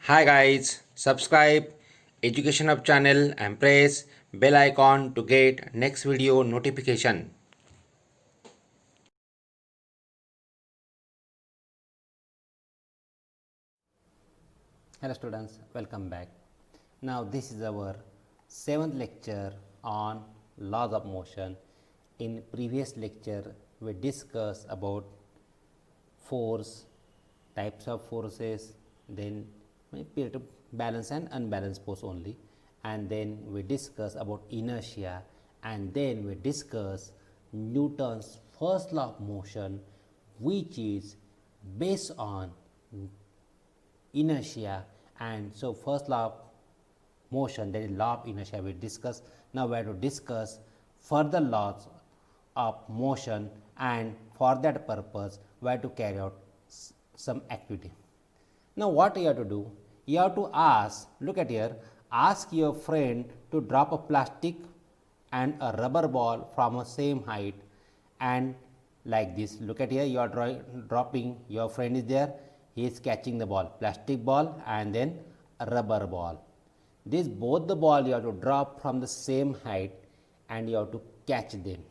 Hi guys, subscribe Education Hub channel and press bell icon to get next video notification. Hello students, welcome back. Now this is our 7th lecture on laws of motion. In previous lecture we discussed about force, types of forces, then balance and unbalanced force only, and then we discuss about inertia, and then we discuss Newton's first law of motion, which is based on inertia. And so first law of motion, that is law of inertia, we discuss. Now we have to discuss further laws of motion, and for that purpose we have to carry out some activity. Now what you have to do, you have to ask, look at here, ask your friend to drop a plastic and a rubber ball from a same height, and like this, look at here, you are dropping, your friend is there, he is catching the ball, plastic ball and then a rubber ball. This both the ball you have to drop from the same height and you have to catch them.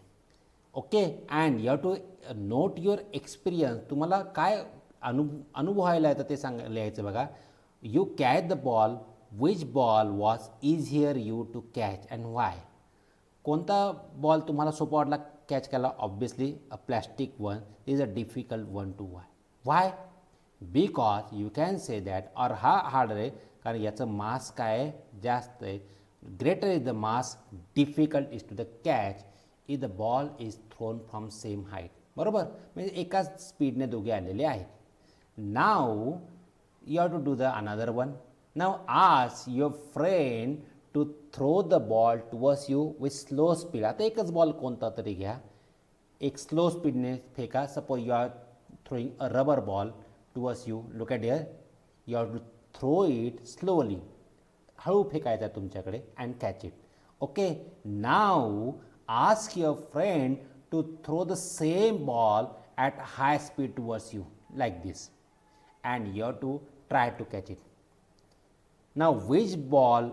Okay, and you have to note your experience. तुम्हाला काय अनुभवायला येतं ते लिहायचं बघा. You catch the ball, which ball was easier you to catch and why? कोणता ball तुम्हाला सोपा वाटला कॅच करायला? Obviously a plastic one is a difficult one two Y? Because you can say that, और हा हार्ड आहे कारण याचं मास काय आहे, जास्त आहे. Greater is the mass, difficult is to the catch is the ball is thrown from same height. बरोबर, म्हणजे एकाच स्पीडने दोघे आलेले आहेत. नाव you have to do the another one. Now ask your friend to throw the ball towards you with slow speed. आता एकच ball कोणता तरी घ्या, एक स्लो स्पीडने फेका. Suppose you are throwing a rubber ball towards you. Look at here, you have to throw it slowly. हळू फेकायचा तुमच्याकडे and catch it. Okay, now ask your friend to throw the same ball at high speed towards you like this, and you have to try to catch it. Now which ball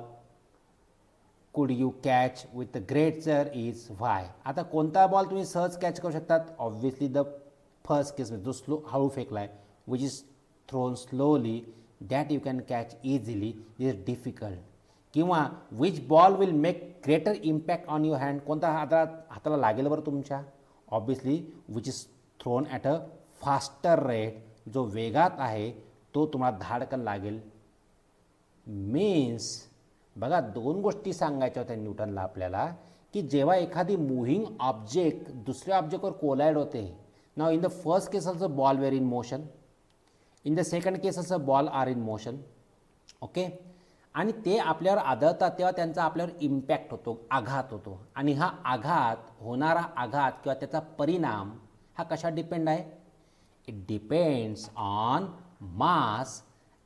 could you catch with the greater is why? आता कोणता ball तुम्ही सहज catch करू शकतात? Obviously the first case जो slow हळू फेकलाय, which is thrown slowly, that you can catch easily, this is difficult. किंवा which ball will make greater impact on your hand, कोणता हाताला लागेल बरं तुमच्या? Obviously which is thrown at a faster rate, जो वेगात आहे तो तुम्हाला धाडकन लागेल. मीन्स बघा, दोन गोष्टी सांगायच्या होत्या न्यूटनला आपल्याला, की जेव्हा एखादी मूव्हिंग ऑब्जेक्ट दुसऱ्या ऑब्जेक्टवर कोलाइड होते. Now in the first case also ball were in motion, in the second case also ball are in motion. Okay, आणि ते आपल्यावर आदळतात तेव्हा त्यांचा आपल्यावर इम्पॅक्ट होतो, आघात होतो. आणि हा आघात, होणारा आघात किंवा त्याचा परिणाम हा कशा डिपेंड आहे? It depends on mass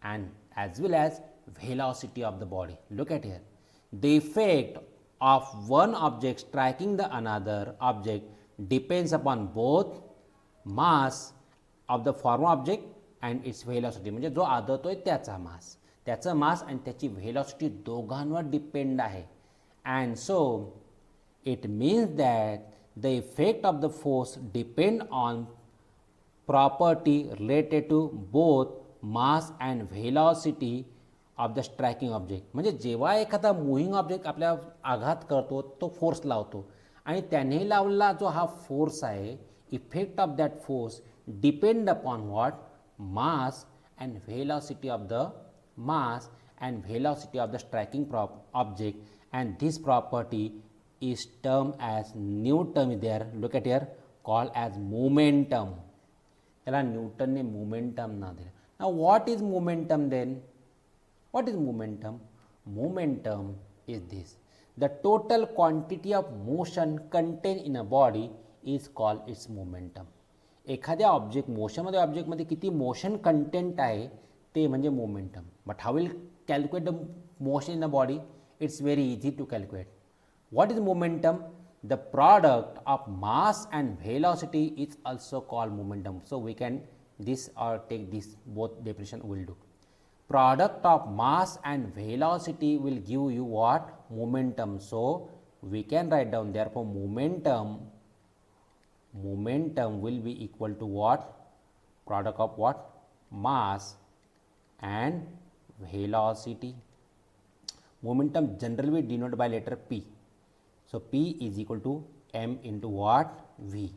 and as well as velocity of the body. Look at here, the effect of one object striking the another object depends upon both mass of the former object and its velocity. म्हणजे जो आदळतोय त्याचा मास, त्याचं मास आणि त्याची velocity दोघांवर depend आहे. and so it means that the effect of the force depend on property related to both mass and velocity of the striking object. म्हणजे जेव्हा एखादा मूव्हिंग ऑब्जेक्ट आपल्या आघात करतो तो फोर्स लावतो, आणि त्याने लावलेला जो हा फोर्स आहे, effect of that force depend upon what? Mass and velocity of the mass and velocity of the striking object, and this property is term as new term is there. Look at here, called as momentum. त्याला न्यूटनने momentum नाव दिलं. Now what is momentum then? What is momentum? Momentum is this, the total quantity of motion content in a body is called its momentum. एखाद्या object मोशनमध्ये, ऑब्जेक्टमध्ये किती motion content आहे ते म्हणजे momentum. But how will calculate the motion in a body? It's very easy to calculate. What is momentum? The product of mass and velocity is also called momentum. So we can this or take this both definition will do. product of mass and velocity will give you what? Momentum. So we can write down, therefore momentum will be equal to what? Product of what? Mass and velocity. Momentum generally denoted by letter P. So P is equal to m into what? V,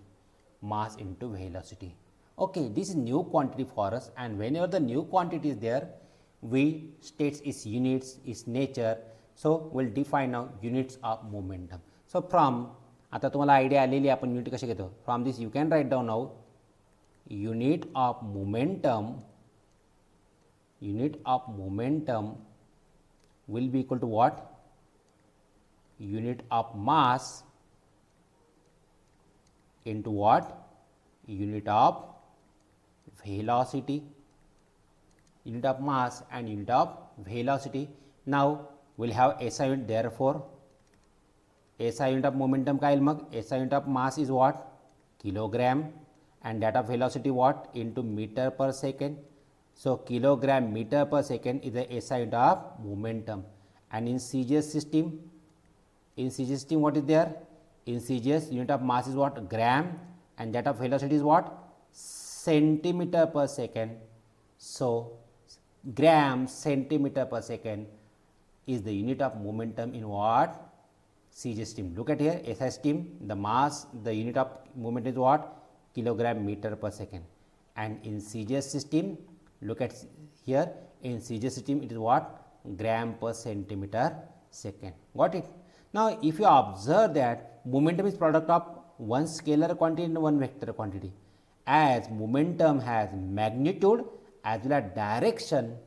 mass into velocity. Okay, this is new quantity for us, and whenever the new quantity is there, we states its units, its nature. So we'll define now units of momentum. So from, आता तुम्हाला idea आलेली, आपण unit कसे घेतो. From this you can write down now unit of momentum will be equal to what? Unit of mass into what? Unit of velocity. Unit of mass and unit of velocity. Now we'll have SI unit, therefore SI unit of momentum का येईल मग? SI unit of mass is what? Kilogram, and that of velocity what? Into meter per second. So kilogram meter per second is the SI unit of momentum. And in CGS system, what is there? In CGS, unit of mass is what? Gram, and that of velocity is what? Centimeter per second. So gram centimeter per second is the unit of momentum in what? CGS stream. Look at here, SI stream, the mass, the unit of momentum is what? Kilogram meter per second. And in CGS system, look at here, in CGS system it is what? Gram per centimeter second. Got it? Now if you observe that momentum is product of one scalar quantity and one vector quantity, as momentum has magnitude as well as direction,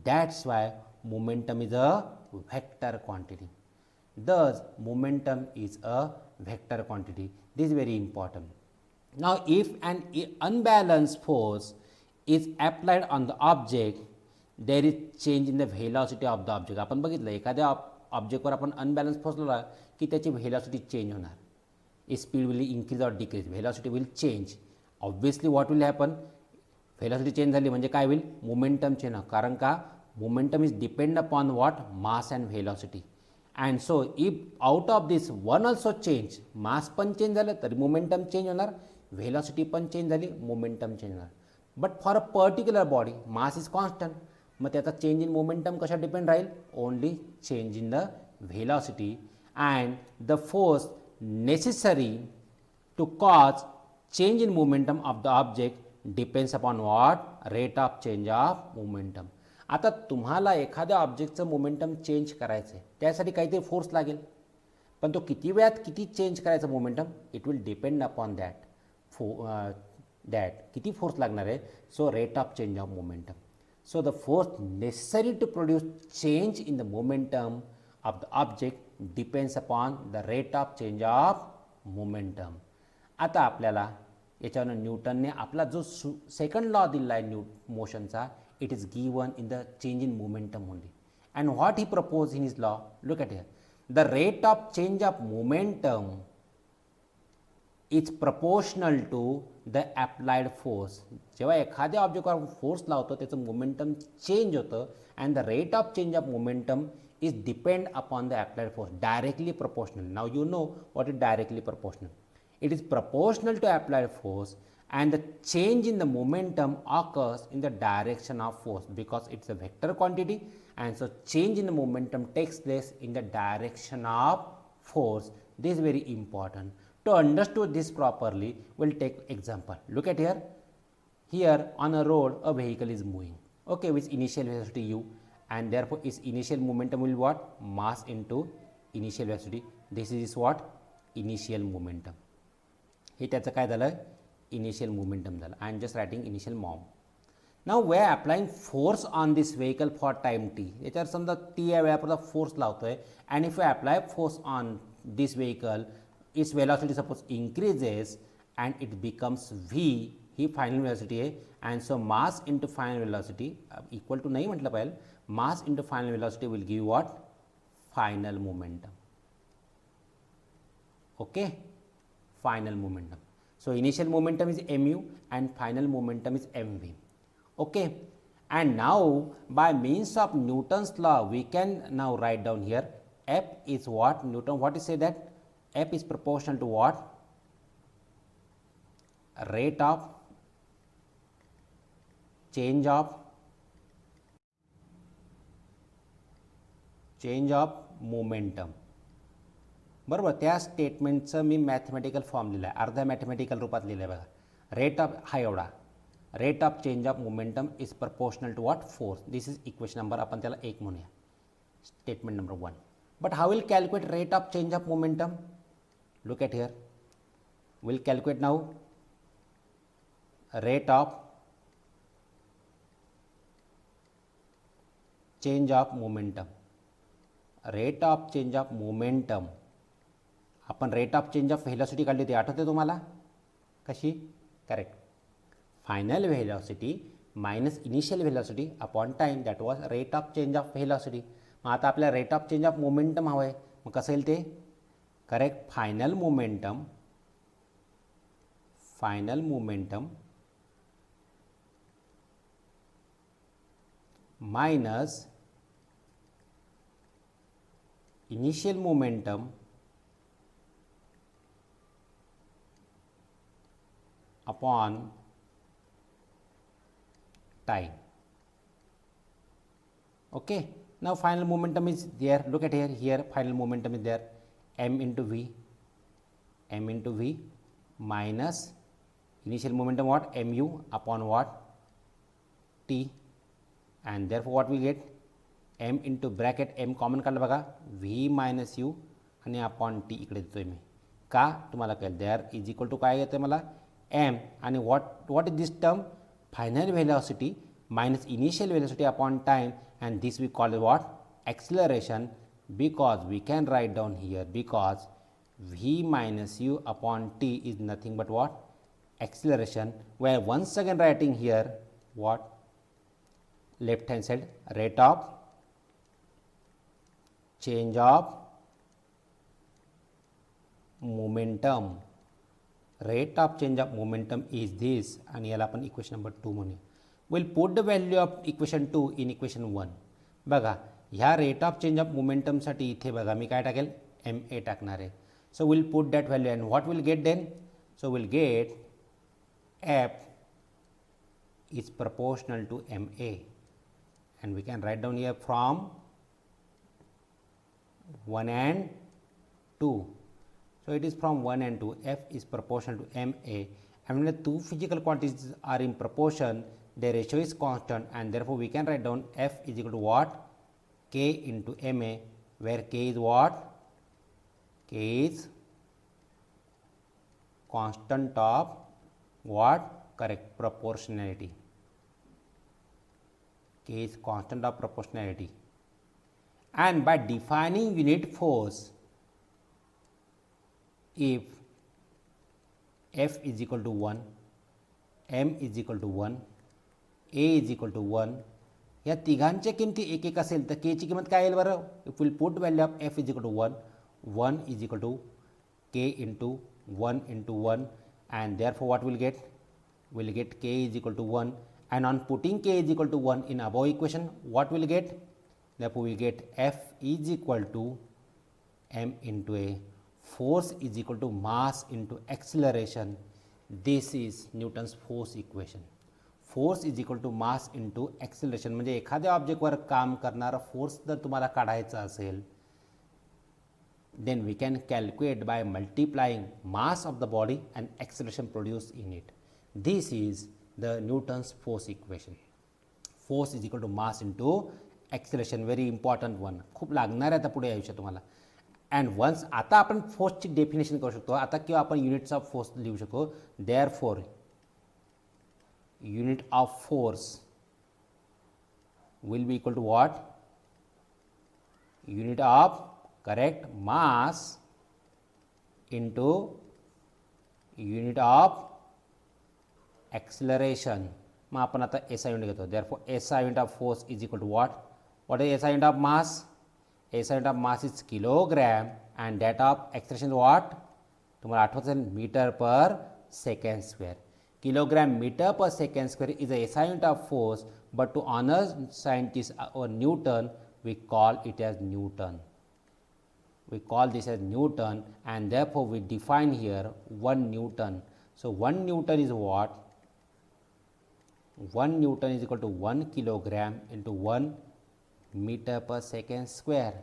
that's why momentum is a vector quantity. Thus momentum is a vector quantity. This is very important. Now if an unbalanced force is applied on the object, there is change in the velocity of the object. आपण बघितलं, एखाद्या ऑब्जेक्टवर आपण unbalance force लावला की त्याची velocity change होणार. Speed will increase or decrease, velocity will change. Obviously what will happen? Velocity change झाली म्हणजे काय होईल? Momentum change. कारण का? Momentum is depend upon what? Mass and velocity. And so if out of this one also change, mass पण change झालं तरी momentum change होणार, व्हेलॉसिटी पण चेंज झाली, मोमेंटम चेंज होणार. But for a particular body mass is constant, मग त्याचा change in momentum कशा depend राहील? Only change in the velocity. And the force necessary to cause change in momentum of the object depends upon what? Rate of change of momentum. आता तुम्हाला एखाद्या ऑब्जेक्टचं momentum change करायचं आहे, त्यासाठी काहीतरी force लागेल, पण तो किती वेळात किती चेंज करायचा momentum? It will depend upon that किती फोर्स लागणार आहे. So rate of change of momentum. So the force necessary to produce change in the momentum of the object depends upon the rate of change of momentum. आता आपल्याला याच्यावर न्यूटनने आपला जो second law दिला आहे मोशनचा, it is given in the change in momentum only. And what he propose in his law? Look at here, the rate of change of momentum is proportional to the applied force. जेव्हा एखाद्या ऑब्जेक्टवर force लावतो त्याचं momentum change होतं, and the rate of change of momentum is depend upon the applied force. Directly proportional. Now you know what is directly proportional. It is proportional to applied force and the change in the momentum occurs in the direction of force because it's a vector quantity, and so change in the momentum takes place in the direction of force. This is very important. To understand this properly, we'll take example. Look at here. Here on a road, a vehicle is moving, okay, with initial velocity u, and therefore its initial momentum will be what? Mass into initial velocity. This is what? Initial momentum. हे त्याचं काय झालं? Initial momentum झालं. I am just writing initial mom. Now we are applying force on this vehicle for time t. याच्यावर समजा t या वेळापर्यंत force लावतोय, and if you apply force on this vehicle, its velocity suppose increases and it becomes v. ही final velocity आहे, and so mass into final velocity equal to नाही म्हटलं पाहिजे, mass into final velocity will give what? Final momentum. Okay, final momentum. So initial momentum is mu and final momentum is mv. Okay, And now by means of Newton's law, we can now write down here F is what? Newton, what is say that? F is proportional to what? Rate of change of momentum. बरोबर. त्या स्टेटमेंटचं मी mathematical form लिहिलं आहे, अर्ध्या mathematical रूपात लिहिलं आहे बघा. Rate of हा एवढा, rate of change of momentum is proportional to what? Force. This is equation number, आपण त्याला 1 म्हणूया, statement number 1. But how will calculate rate of change of momentum? Look at here. Will calculate now rate of change of momentum. Rate of change of momentum, आपण rate of change of velocity काढली होती, आठवते तुम्हाला? कशी? Correct. Final velocity minus initial velocity upon time, that was rate of change of velocity. मग आता आपल्याला rate of change of momentum हवं आहे, मग कसं येईल ते? Correct. Final momentum minus initial momentum upon time. Okay, now final momentum is there. Look at here final momentum is there, m into v minus initial momentum what? mu upon what? t, and therefore what we get? m into bracket m common काढलं बघा, v minus u आणि upon t इकडे देतोय मी. का? तुम्हाला कळेल. There is equal to काय येतं मला? m आणि what is this term? Final velocity minus initial velocity upon time, and this we call it what? Acceleration, because we can write down here, because v minus u upon t is nothing but what? Acceleration. We are once again writing here what? Left hand side, rate of change of momentum. Rate of change of momentum is this, आणि याला आपण equation number 2 म्हणूया. Will put the value of equation 2 in equation 1. बघा, ह्या rate of change of मोमेंटमसाठी इथे बघा मी काय टाकेल? ma टाकणार आहे. So will put that value and what will get then? So will get f is proportional to ma, and we can write down here from 1 and 2. So it is from 1 and 2. F is proportional to ma, and when the two physical quantities are in proportion, their ratio is constant, and therefore we can write down F is equal to what? K into ma, where K is what? K is constant of what? Correct, proportionality. K is constant of proportionality. And by defining unit force, if F is equal to 1, M is equal to 1, A is equal to 1, या तिघांच्या किमती एक एक असेल तर K ची किंमत काय येईल बरं? If will put value of F is equal to 1, 1 is equal to K into 1 into 1, and therefore what will get? Will get K is equal to 1, and on putting K is equal to 1 in above equation, what will get? Therefore we get F is equal to M into A. Force is equal to mass into acceleration. This is Newton's force equation. Force is equal to mass into acceleration. म्हणजे एखाद्या ऑब्जेक्टवर काम करणारा force जर तुम्हाला काढायचा असेल, then we can calculate by multiplying mass of the body and acceleration produced in it. This is the Newton's force equation. Force is equal to mass into acceleration. Very important one. खूप लागणार आहे आता पुढे आयुष्यात तुम्हाला. And ones आता आपण फोर्सची definition करू शकतो आता, किंवा आपण युनिट्स ऑफ फोर्स लिहू शकतो. Therefore unit of force will be equal to what? Unit of correct mass into unit of acceleration. मग आपण आता एस आय युनिट घेतो. Therefore S I unit of force is equal to what? What is S I unit of mass? SI unit of mass is kilogram, and that of acceleration is what? तुम्हाला आठवत असेल metre per second square. Kilogram metre per second square is a SI unit of force but to honor scientist or Newton, we call it as Newton. We call this as Newton, and therefore we define here 1 Newton. So 1 Newton is what? 1 Newton is equal to 1 kilogram into 1 meter per second square,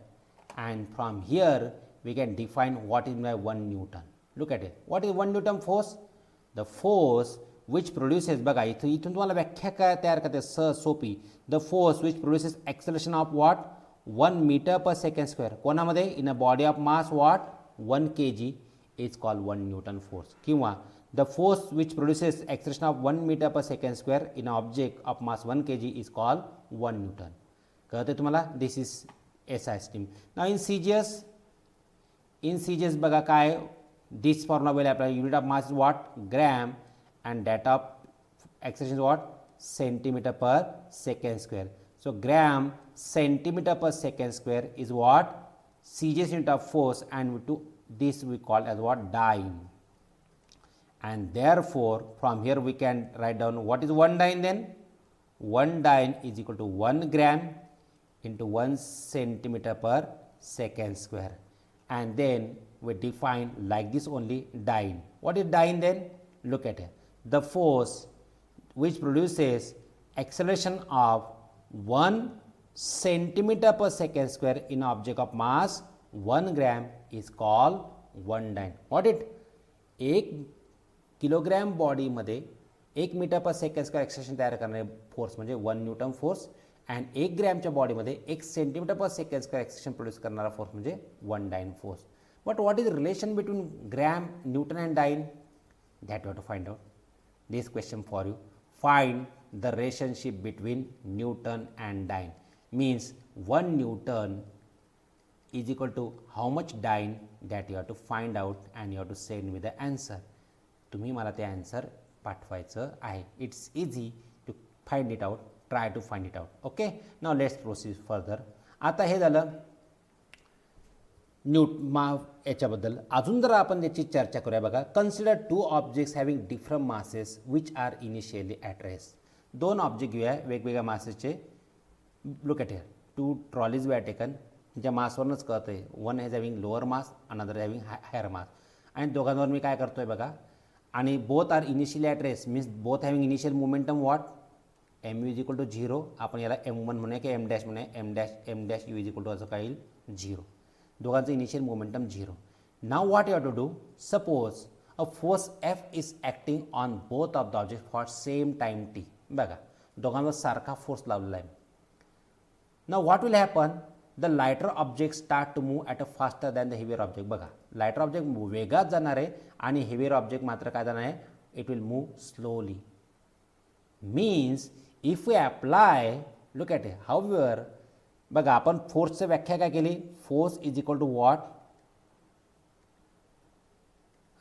and from here we can define what is my 1 Newton. Look at it. What is 1 Newton force? The force which produces, बघा इथून तुम्हाला व्याख्या काय तयार करते सोपी, the force which produces acceleration of what 1 metre per second square कोणामध्ये in a body of mass what 1 kg is called 1 newton force, किंवा the force which produces acceleration of 1 metre per second square in a object of mass 1 kg is called 1 newton. कळते तुम्हाला? This is SI stream. Now in CGS बघा काय, this formula will apply, unit of mass is what gram and that of acceleration is what centimeter per second square. So gram centimeter per second square is what CGS unit of force, and to this we call as what dyne. And therefore from here we can write down what is 1 dyne. Then 1 dyne is equal to 1 gram into 1 centimeter per second square, and then we define like this only dyne. What is dyne then? Look at it. The force which produces acceleration of 1 centimeter per second square in object of mass 1 gram is called 1 dyne. What it? 1 kilogram बॉडीमध्ये 1 metre per second square acceleration तयार करणारे force म्हणजे 1 newton force, and 1 ग्रॅमच्या बॉडीमध्ये 1 centimetre पर second square acceleration produce करणारा force म्हणजे 1 dine force. But what is relation between gram, Newton and dine? That you have to find out. This question for you. Find the relationship between Newton and dyne. Means 1 Newton is equal to how much dyne, that you have to find out and you have to send me the answer. तुम्ही मला ते answer पाठवायचं आहे. It's easy to find it out. Try to find it out. Okay. Now let's proceed further. आता हे झालं याच्याबद्दल. अजून जर आपण त्याची चर्चा करूया बघा. Consider 2 objects having different masses which are initially at rest. 2 object घेऊया वेगवेगळ्या मासेसचे. Look at here 2 trolleys we are taken. ज्या मासवरूनच कळतं आहे, one has having lower mass, another having higher mass, आणि दोघांवर मी काय करतो आहे बघा, आणि both are initially at rest means both having initial momentum what m u is equal to 0. आपण याला M1 म्हणूया की M डॅश म्हणूया. M dash u is equal to असं काय येईल 0. दोघांचं initial momentum 0. Now what you have to do, suppose a force F is acting on both of the object for same time t. बघा दोघांवर सारखा force लावलेला आहे. Now what will happen, the lighter object start to move at a faster than the heavier object. बघा lighter object वेगात जाणार आहे आणि हेवियर ऑब्जेक्ट मात्र काय जाणार आहे, it will move slowly. Means if we apply, look at it, however बघा आपण फोर्सची व्याख्या काय केली, force is equal to what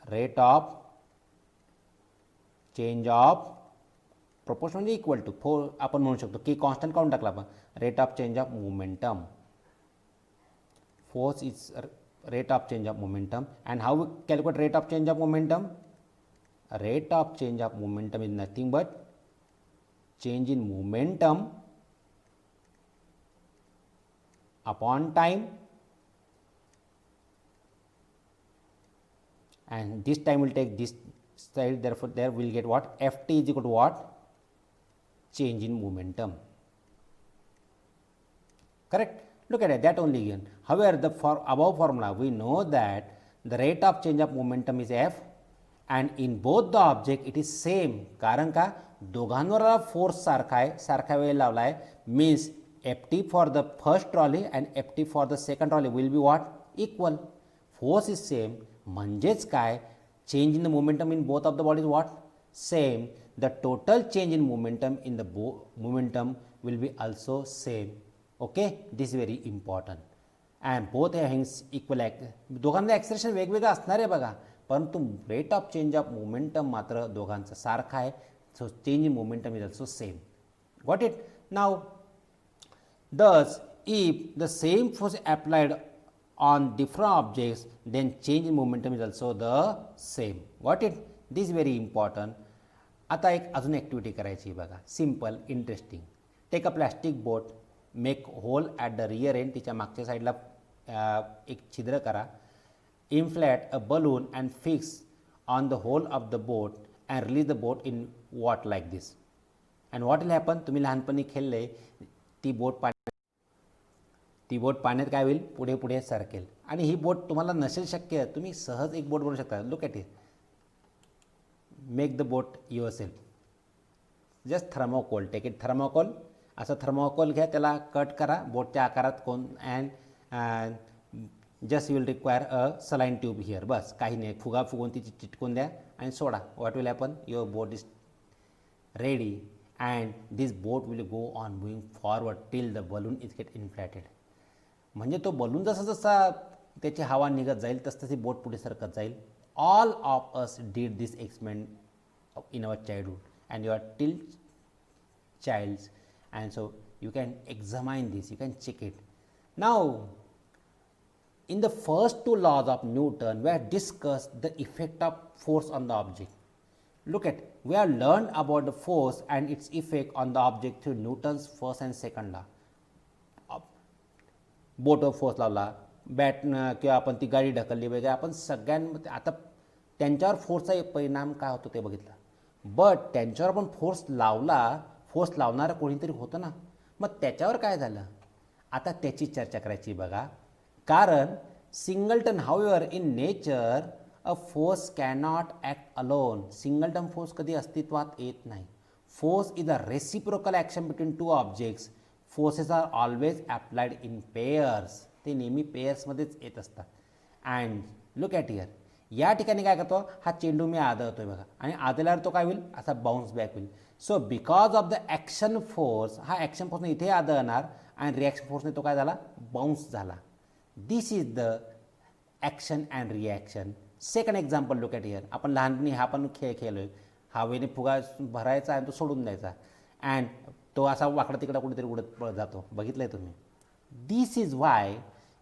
rate of change of proportion म्हणजे इक्वल टू फोर आपण म्हणू शकतो की कॉन्स्टंट काढून टाकला आपण, rate of change of momentum. Force is rate of change of momentum. And how we calculate rate of change of momentum, rate of change of momentum is nothing but change in momentum upon time, and this time will take this side, therefore there will get what, Ft is equal to what, change in momentum. Correct? Look at it, that only again. However, the above formula we know that the rate of change of momentum is F, and in both the object it is same. कारण का दोघांवर force सारखा आहे, सारखा वेळ लावला आहे. Means Ft for the first trolley and Ft for the second trolley will be what, equal. Force is same, म्हणजेच काय, change in the momentum in both of the bodies what, same. The total change in momentum in the momentum will be also same. Okay, this is very important. And both having equal दोघांचं acceleration वेगवेगळं असणार आहे बघा, परंतु rate of change of momentum मात्र दोघांचं सारखं आहे. So change in momentum is also same. Got it? Now thus if the same force applied on different objects, then change in momentum is also the same. Got it? This is very important. आता एक अजून activity करायची बघा, simple interesting. Take a plastic boat, make hole at the rear end, तिच्या मागच्या साईडला एक छिद्र करा, inflate a balloon and fix on the hole of the boat and release the boat in what like this. And what will happen, तुम्ही लहानपणी खेळले, ती बोट पाण्यात काय होईल, पुढे पुढे सरकेल. आणि ही बोट तुम्हाला नसेल शक्य, तुम्ही सहज एक बोट बनवू शकता. Look at it, make the boat yourself. Just thermocol, take it thermocol, असं थर्मोकोल घ्या, त्याला कट करा बोटच्या आकारात कोण, and just you will require a saline tube here. बस काही नाही, फुगा फुगून तिची चिटकून द्या आणि सोडा. What will happen, your boat is ready and this boat will go on moving forward till the balloon is get inflated. म्हणजे तो बलून जसा जसा त्याची हवा निघत जाईल तसं तशी बोट पुढे सरकत जाईल. All of us did this experiment in our childhood and you are till childs, and so you can examine this, you can check it. Now in the first two laws of Newton we have discussed the effect of force on the object. Look at, we have learned about the force and its effect on the object through Newton's first and second law. बोटवर force लावला, bat किंवा आपण ती गाडी ढकलली वगैरे, आपण सगळ्यांमध्ये आता त्यांच्यावर फोर्सचा एक परिणाम काय होतो ते बघितलं. बट त्यांच्यावर आपण फोर्स लावला, फोर्स लावणारं कोणीतरी होतं ना, मग त्याच्यावर काय झालं, आता त्याची चर्चा करायची बघा. कारण singleton, however in nature a force cannot act alone. Singleton force कधी अस्तित्वात येत नाही. Force is a reciprocal action between two objects. Forces are always applied in pairs. ते नेहमी पेयर्समध्येच येत असतात. अँड लुक ॲट हिअर, या ठिकाणी काय करतो, हा चेंडू मी आदळतोय बघा, आणि आदळल्यावर तो काय होईल, असा बाउन्स बॅक होईल. So because of the action force, हा ॲक्शन फोर्सने इथे आदळणार आणि रिॲक्शन फोर्सने तो काय झाला, बाउन्स झाला. This is the action and reaction. Second example, look at here, आपण लहानपणी हा पण खेळ खेळलोय, हवेने फुगा भरायचा आणि तो सोडून द्यायचा, अँड तो असा वाकडा तिकडा कुठेतरी उडत जातो, बघितलं आहे तुम्ही. This is why,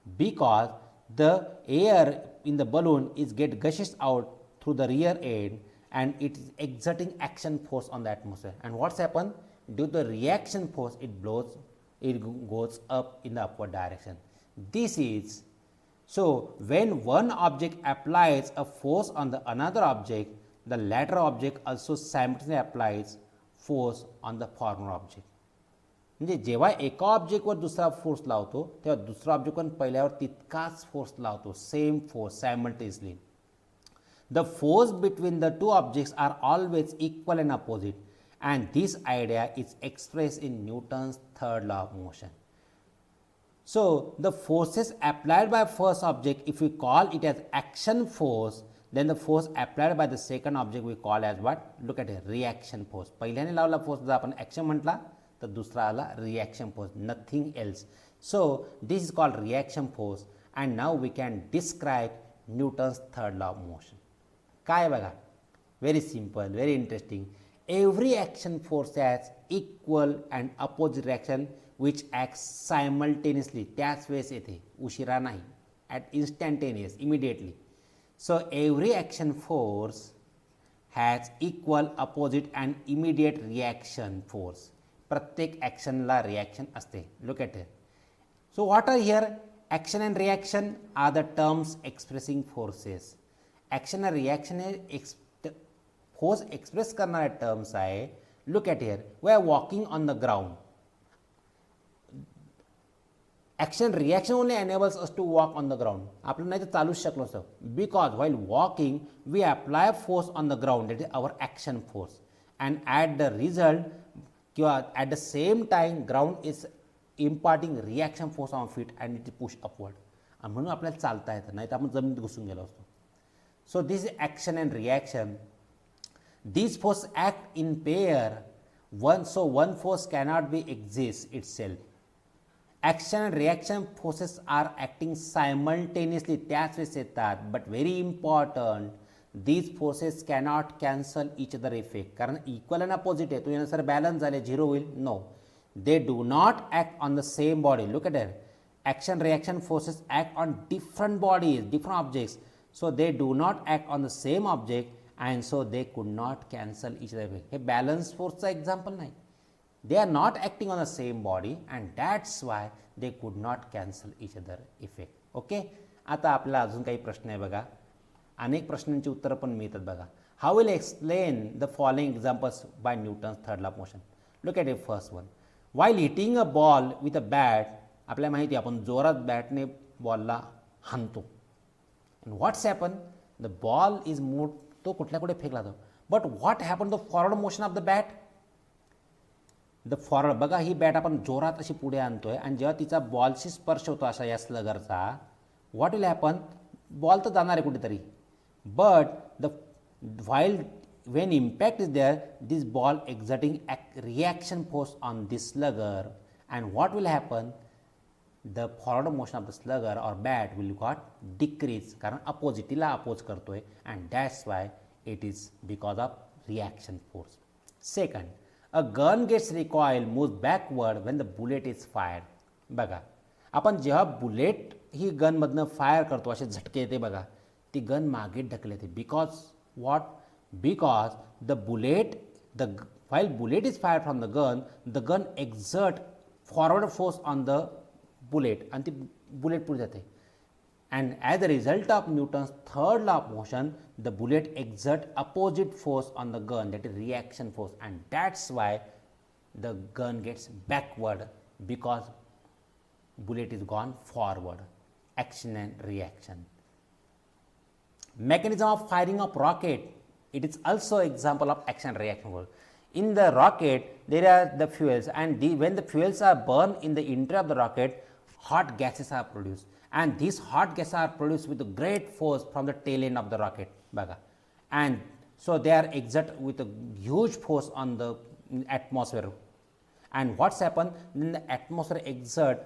because the air in the balloon is get gushes out through the rear end and it is exerting action force on the atmosphere. And what's happened, due to the reaction force, it goes up in the upward direction. This is, so when one object applies a force on the another object, the latter object also simultaneously applies force on the former object. म्हणजे जेव्हा एका ऑब्जेक्टवर दुसरा force लावतो तेव्हा दुसरा ऑब्जेक्टवर पहिल्यावर तितकाच force लावतो, same force simultaneously. The force between the two objects are always equal and opposite and this idea is express in Newton's third law of motion. So the forces applied by first object, if we call it as action force, then the force applied by the second object we call as what? Look at it, reaction force. पहिल्याने लावला force जर आपण action म्हटला तर दुसरा आला reaction force, nothing else. So this is called reaction force. And now we can describe Newton's third law of motion. काय बघा, very simple, very interesting. Every action force has equal and opposite reaction which act simultaneously. त्याच वेळेस येते, उशिरा नाही, at instantaneous, immediately. So every action force has equal, opposite and immediate reaction force. प्रत्येक ॲक्शनला reaction असते. Look at it. So what are here, action and reaction are the terms expressing forces. Action आणि reaction हे force express करणाऱ्या terms आहे. Look at here, we are walking on the ground. Action reaction only enables us to walk on the ground. आपलं नाही तर चालूच शकलो असतं, because while walking we apply force on the ground, that is our action force, and at the result किंवा at the same time ground is imparting reaction force on feet and it is push upward. आणि म्हणून आपल्याला चालता येतं, नाही तर आपण जमिनीत घुसून गेलो असतो. सो this is action and reaction. These forces act in pair. One force cannot be exist itself. Action and reaction forces are acting simultaneously. त्याच वेळेस येतात. But very important, these forces cannot cancel each other effect. कारण equal and opposite आहे. तो यानुसार balance झाले, zero होईल? No. They do not act on the same body. Look at it. Action reaction forces act on different bodies, different objects. So they do not act on the same object. And so they could not cancel each other. हे balance फोर्सचा example नाही. they are not acting on the same body and that's why they could not cancel each other effect. Okay, आता आपल्याला अजून काही प्रश्न आहे बघा, अनेक प्रश्नांची उत्तरं पण मिळतात बघा. How will explain the following examples by Newton's third law of motion. Look at it first one. While hitting a ball with a bat, आपल्याला माहिती आहे आपण जोरात बॅटने बॉलला हाणतो. And what's happen, the ball is move, तो कुठल्या कुठे फेकला जातो. But what happen the forward motion of the bat, the forward बघा ही बॅट आपण जोरात अशी पुढे आणतोय आणि जेव्हा तिचा बॉलशी स्पर्श होतो अशा या स्लगरचा, व्हॉट विल हॅपन, बॉल तर जाणार आहे कुठेतरी, but the while when impact is there, this ball exerting reaction force on this slugger, and what will happen, the forward motion of the slugger or bat will got decrease कारण opposite ला oppose करतोय and that's why it is because of reaction force. Second, a gun gets recoil moves backward when the bullet is fired. बघा आपण जेव्हा bullet ही गनमधनं fire करतो असे झटके येते बघा, ती गन मागे ढकलते because what, because the bullet, while bullet is fired from the gun exert forward force on the bullet and the bullet पुढे जाते. And as a result of Newton's third law of motion, the bullet exert opposite force on the gun, that is reaction force, and that's why the gun gets backward because bullet is gone forward. Action and reaction. Mechanism of firing of rocket, it is also example of action and reaction force. In the rocket there are the fuels and when the fuels are burned in the interior of the rocket, hot gases are produced and these hot gases are produced with a great force from the tail end of the rocket baga, and so they are exert with a huge force on the atmosphere. And what's happened, then the atmosphere exert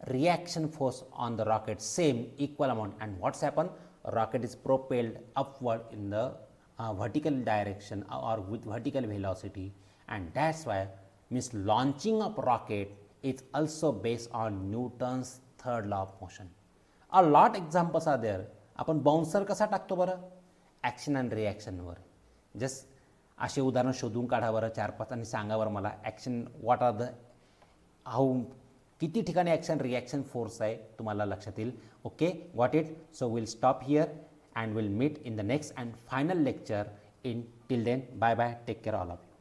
reaction force on the rocket, same equal amount, and what's happened, rocket is propelled upward in the vertical direction or with vertical velocity, and that's why means launching of rocket is also based on Newton's third law of motion. A lot examples are there. आपण bouncer कसा टाकतो बरं, action and रिॲक्शनवर. Just असे उदाहरण शोधून काढा बरं 4-5 आणि सांगा बरं मला ॲक्शन व्हॉट आर द हाऊ किती ठिकाणी ॲक्शन रिॲक्शन फोर्स आहे तुम्हाला लक्षात येईल. Okay, got it. So will stop here and we'll meet in the next and final lecture. In till then, bye bye, take care all of you.